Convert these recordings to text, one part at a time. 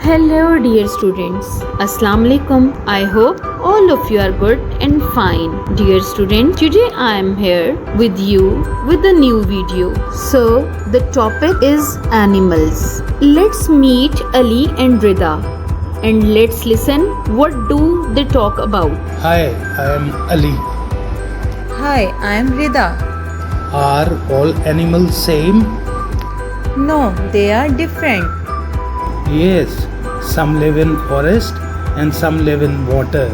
Hello dear students, Assalamu alaikum. I hope all of you are good and fine. Dear students, today I am here with you with a new video. So the topic is animals. Let's meet Ali and Rida and let's listen what do they talk about. Hi, I am Ali. Hi, I am Rida. Are all animals same? No, they are different. Yes, some live in forest and some live in water.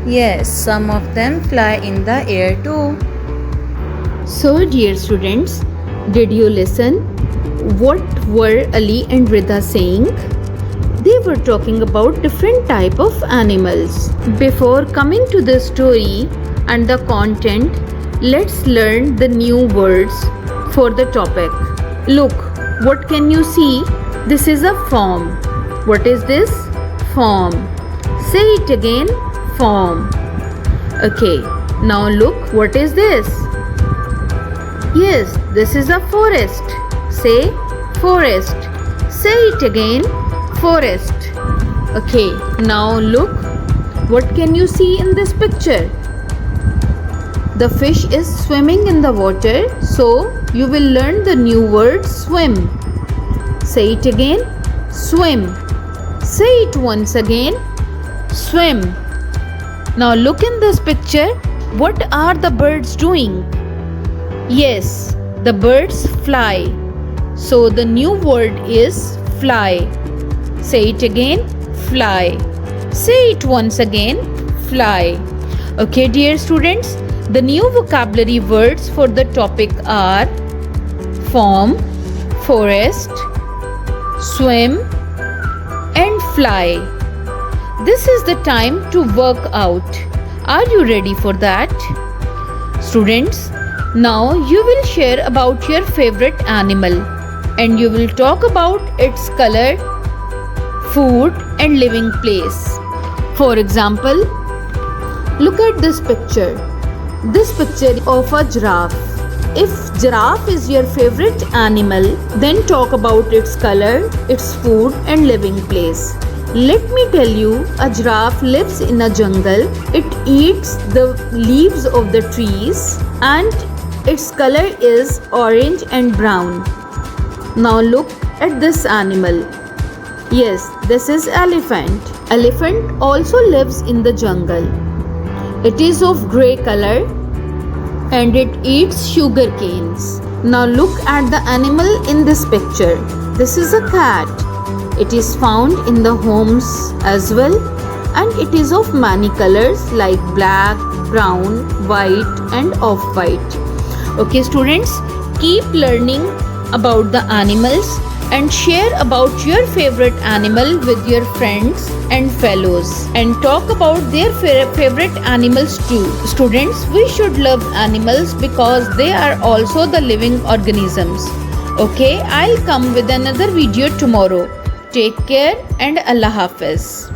Yes, some of them fly in the air too. So dear students, did you listen? What were Ali and Rida saying? They were talking about different type of animals. Before coming to the story and the content, let's learn the new words for the topic. Look, what can you see? This is a form. What is this? Form. Say it again. Form. Okay, now look, what is this? Yes, this is a forest. Say forest. Say it again. Forest. Okay, now look, what can you see in this picture? The fish is swimming in the water, so you will learn the new word swim. Say it again. Swim. Say it once again. Swim. Now look in this picture. What are the birds doing? Yes, the birds fly. So the new word is fly. Say it again. Fly. Say it once again. Fly. Okay, dear students, the new vocabulary words for the topic are form, forest, swim and fly. This is the time to work out. Are you ready for that? Students, now you will share about your favorite animal and you will talk about its color, food and living place. For example, look at this picture. This picture of a giraffe. If giraffe is your favorite animal, then talk about its color, its food and living place. Let me tell you, a giraffe lives in a jungle. It eats the leaves of the trees and its color is orange and brown. Now look at this animal. Yes, this is elephant. Elephant also lives in the jungle. It is of grey color and it eats sugar canes. Now look at the animal in this picture. This is a cat. It is found in the homes as well and it is of many colors like black, brown, white and off-white. Okay students, keep learning about the animals and share about your favorite animal with your friends and fellows and talk about their favorite animals too. Students, we should love animals because they are also the living organisms. Okay, I'll come with another video tomorrow. Take care and Allah Hafiz.